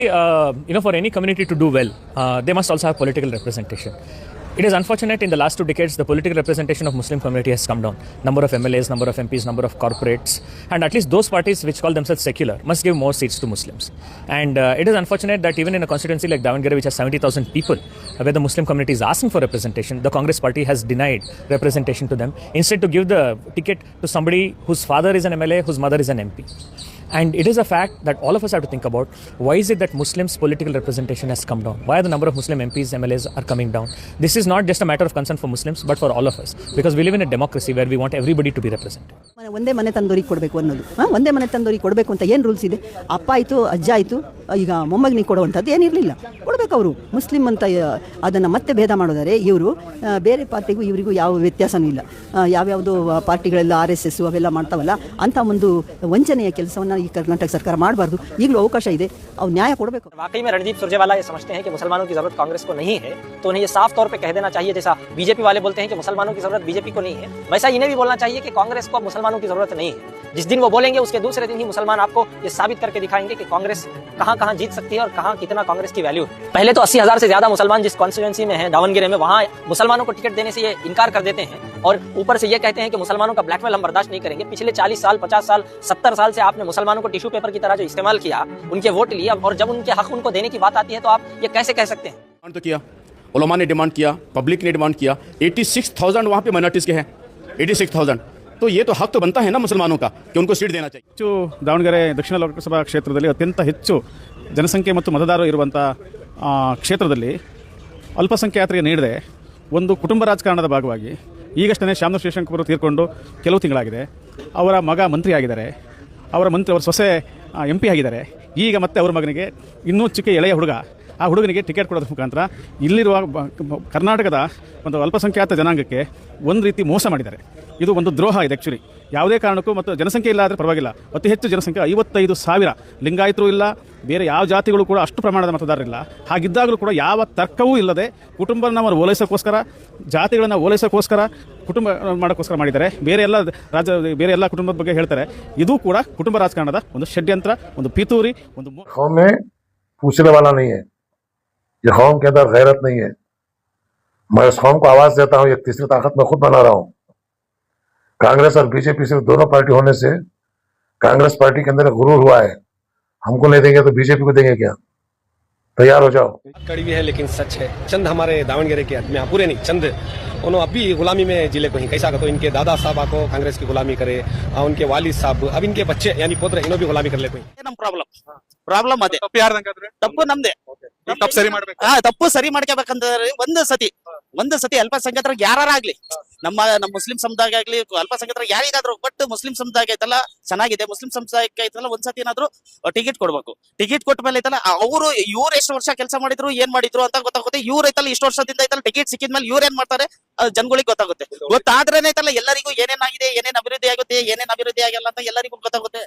For any community to do well, they must also have political representation. It is unfortunate in the last 2 decades, the political representation of Muslim community has come down. Number of MLAs, number of MPs, number of corporates, and at least those parties which call themselves secular must give more seats to Muslims. And it is unfortunate that even in a constituency like Davangere, which has 70,000 people, where the Muslim community is asking for representation, the Congress party has denied representation to them. Instead, to give the ticket to somebody whose father is an MLA, whose mother is an MP. And it is a fact that all of us have to think about, why is it that Muslims' political representation has come down? Why are the number of Muslim MPs, MLAs are coming down? This is not just a matter of concern for Muslims, but for all of us. Because we live in a democracy where we want everybody to be represented. ಒಂದೇ ಮನೆ ತಂದೋರಿಗೆ ಕೊಡಬೇಕು ಅನ್ನೋದು, ಒಂದೇ ಮನೆ ತಂದೋರಿಗೆ ಕೊಡಬೇಕು ಅಂತ ಏನು rules ಇದೆ? ಅಪ್ಪ ಆಯಿತು, ಅಜ್ಜ ಆಯಿತು, ಈಗ ಮೊಮ್ಮಗನಿಗೆ ಕೊಡುವಂಥದ್ದು ಏನಿರಲಿಲ್ಲ. ಕೊಡಬೇಕು ಅವರು. ಮುಸ್ಲಿಂ ಅಂತ ಅದನ್ನು ಮತ್ತೆ ಭೇದ ಮಾಡೋದಾರೆ ಇವರು. ಬೇರೆ ಪಾರ್ಟಿಗೂ ಇವರಿಗೂ ಯಾವ ವ್ಯತ್ಯಾಸನೂ ಇಲ್ಲ. ಯಾವ್ಯಾವುದು ಪಾರ್ಟಿಗಳೆಲ್ಲ RSS ಅವೆಲ್ಲ ಮಾಡ್ತಾವಲ್ಲ, ಅಂಥ ಒಂದು ವಂಚನೆಯ ಕೆಲಸವನ್ನು ಈ कर्नाटक सरकार ಮಾಡಬಾರದು. ಈಗಲೂ ಅವಕಾಶ ಇದೆ, ಅವ್ರು ನ್ಯಾಯ ಕೊಡಬೇಕು. वाकई में रणदीप सुरजेवाला ये समझते हैं कि मुसलमानों की जरूरत कांग्रेस को नहीं है, तो उन्हें ये साफ तौर पे कह देना चाहिए, जैसा बीजेपी वाले बोलते हैं कि मुसलमानों की जरूरत बीजेपी को नहीं है, वैसा इन्हें भी बोलना चाहिए कि कांग्रेस को मुसलमानों की जरूरत नहीं है. जिस दिन वो बोलेंगे उसके दूसरे दिन ही मुसलमान आपको ये साबित करके दिखाएंगे कि कांग्रेस कहां जीत सकती है और कहां कितना कांग्रेस की वैल्यू है. पहले तो 80,000 से ज्यादा मुसलमान जिस कॉन्स्टिट्यूएंसी में है दावनगिरे में, वहां मुसलमानों को टिकट देने से ये इनकार कर देते हैं और ऊपर से ये कहते हैं कि मुसलमानों का ब्लैकमेल हम बर्दाश्त नहीं करेंगे. पिछले 40 साल 50 साल 70 साल से आपने मुसलमानों को टिश्यू पेपर की तरह जो इस्तेमाल किया, उनके वोट लिए, और जब उनके हक उनको देने की बात आती है तो आप ये कैसे कह सकते हैं? तो किया, उलमा ने डिमांड किया, पब्लिक ने डिमांड किया. 86,000 वहाँ पे माइनॉरिटीज़ के हैं. 86,000 तो ये तो हक तो बनता है ना मुसलमानों का कि उनको सीट देना चाहिए. ಹೆಚ್ಚು ದಾವಣಗೆರೆ ದಕ್ಷಿಣ ಲೋಕಸಭಾ ಕ್ಷೇತ್ರದಲ್ಲಿ ಅತ್ಯಂತ ಹೆಚ್ಚು ಜನಸಂಖ್ಯೆ ಮತ್ತು ಮತದಾರರು ಇರುವಂಥ ಕ್ಷೇತ್ರದಲ್ಲಿ ಅಲ್ಪಸಂಖ್ಯಾತರಿಗೆ ನೀಡದೆ ಒಂದು ಕುಟುಂಬ ರಾಜಕಾರಣದ ಭಾಗವಾಗಿ ಈಗಷ್ಟೇ ಶ್ಯಾಮನೂರ್ ಶಿವಶಂಕರ್ ತೀರ್ಕೊಂಡು ಕೆಲವು ತಿಂಗಳಾಗಿದೆ. ಅವರ ಮಗ ಮಂತ್ರಿ ಆಗಿದ್ದಾರೆ, ಅವರ ಸೊಸೆ MP ಆಗಿದ್ದಾರೆ. ಈಗ ಮತ್ತೆ ಅವರ ಮಗನಿಗೆ ಇನ್ನೂ ಚಿಕ್ಕ ಎಳೆಯ ಹುಡುಗ, ಆ ಹುಡುಗನಿಗೆ ಟಿಕೆಟ್ ಕೊಡೋದ್ರ ಮುಖಾಂತರ ಇಲ್ಲಿರುವ ಕರ್ನಾಟಕದ ಒಂದು ಅಲ್ಪಸಂಖ್ಯಾತ ಜನಾಂಗಕ್ಕೆ ಒಂದು ರೀತಿ ಮೋಸ ಮಾಡಿದ್ದಾರೆ. ಇದು ಒಂದು ದ್ರೋಹ ಇದೆ ಆ್ಯಕ್ಚುಲಿ. ಯಾವುದೇ ಕಾರಣಕ್ಕೂ, ಮತ್ತು ಜನಸಂಖ್ಯೆ ಇಲ್ಲ ಆದರೆ ಪರವಾಗಿಲ್ಲ, ಅತಿ ಹೆಚ್ಚು ಜನಸಂಖ್ಯೆ 55,000 ಲಿಂಗಾಯತರು ಇಲ್ಲ, ಬೇರೆ ಯಾವ ಜಾತಿಗಳು ಕೂಡ ಅಷ್ಟು ಪ್ರಮಾಣದ ಮತದಾರರಿಲ್ಲ. ಹಾಗಿದ್ದಾಗಲೂ ಕೂಡ ಯಾವ ತರ್ಕವೂ ಇಲ್ಲದೆ ಕುಟುಂಬನ ಓಲೈಸೋಕ್ಕೋಸ್ಕರ, ಜಾತಿಗಳನ್ನು ಓಲೈಸೋಕ್ಕೋಸ್ಕರ, ಕುಟುಂಬ ಮಾಡೋಕ್ಕೋಸ್ಕರ ಮಾಡಿದ್ದಾರೆ. ಬೇರೆ ಎಲ್ಲ ಕುಟುಂಬದ ಬಗ್ಗೆ ಹೇಳ್ತಾರೆ. ಇದು ಕೂಡ ಕುಟುಂಬ ರಾಜಕಾರಣದ ಒಂದು ಷಡ್ಯಂತ್ರ, ಒಂದು ಪಿತೂರಿ, ಒಂದು पूछने वाला नहीं है. ये कौम के अंदर गैरत नहीं है. मैं इस कौम को आवाज देता हूँ, एक तीसरी ताकत मैं खुद बना रहा हूँ. कांग्रेस और बीजेपी सिर्फ दोनों पार्टी होने से कांग्रेस पार्टी के अंदर गुरूर हुआ है. हमको नहीं देंगे तो बीजेपी को देंगे क्या? तैयार हो जाओ. कड़ी भी है लेकिन सच है. चंद हमारे दावणगेरे के आदमी, पूरे नहीं, चंद उन्होंने अभी गुलामी में जिले को ही कैसा तो इनके दादा साहब को कांग्रेस की गुलामी करे, उनके वालिद साहब, अब इनके बच्चे यानी पुत्र इन्हों भी गुलामी कर ले. कोई ನಮ್ ಪ್ರಾಬ್ಲಮ್ ಅದೇ. ತಪ್ಪು ನಮ್ದೇ. ತಪ್ಪು ಸರಿ ಮಾಡ್ಕೋಬೇಕಂದ್ರೆ ಒಂದು ಸತಿ ಅಲ್ಪಸಂಖ್ಯಾತರಿಗೆ ಯಾರಾಗ್ಲಿ, ನಮ್ಮ ಮುಸ್ಲಿಂ ಸಮುದಾಯ ಆಗ್ಲಿ, ಅಲ್ಪಸಂಖ್ಯಾತರಿಗೆ ಯಾರಿಗಾದ್ರು, ಬಟ್ ಮುಸ್ಲಿಂ ಸಮುದಾಯ ಐತಲ್ಲ ಚೆನ್ನಾಗಿದೆ, ಮುಸ್ಲಿಂ ಸಮುದಾಯಕ್ಕೆ ಐತಲ್ಲ ಒಂದ್ಸತಿ ಏನಾದ್ರು ಟಿಕೆಟ್ ಕೊಡ್ಬೇಕು. ಟಿಕೆಟ್ ಕೊಟ್ಟ ಮೇಲೆ ಐತಲ್ಲ ಇವ್ರು ಎಷ್ಟು ವರ್ಷ ಕೆಲಸ ಮಾಡಿದ್ರು, ಏನ್ ಮಾಡಿದ್ರು ಅಂತ ಗೊತ್ತಾಗುತ್ತೆ. ಇವ್ರು ಐತಲ್ಲ ಇಷ್ಟು ವರ್ಷದಿಂದ ಐತಲ್ಲ ಟಿಕೆಟ್ ಸಿಕ್ಕಿದ್ಮೇಲೆ ಇವ್ರು ಏನ್ ಮಾಡ್ತಾರೆ ಜನಗಳಿಗೆ ಗೊತ್ತಾಗುತ್ತೆ. ಗೊತ್ತಾದ್ರೇನೆ ಐತಲ್ಲ ಎಲ್ಲರಿಗೂ ಏನೇನಾಗಿದೆ, ಏನೇನ್ ಅಭಿವೃದ್ಧಿ ಆಗುತ್ತೆ, ಏನೇನ್ ಅಭಿವೃದ್ಧಿ ಆಗಲ್ಲ ಅಂತ ಎಲ್ಲರಿಗೂ ಗೊತ್ತಾಗುತ್ತೆ.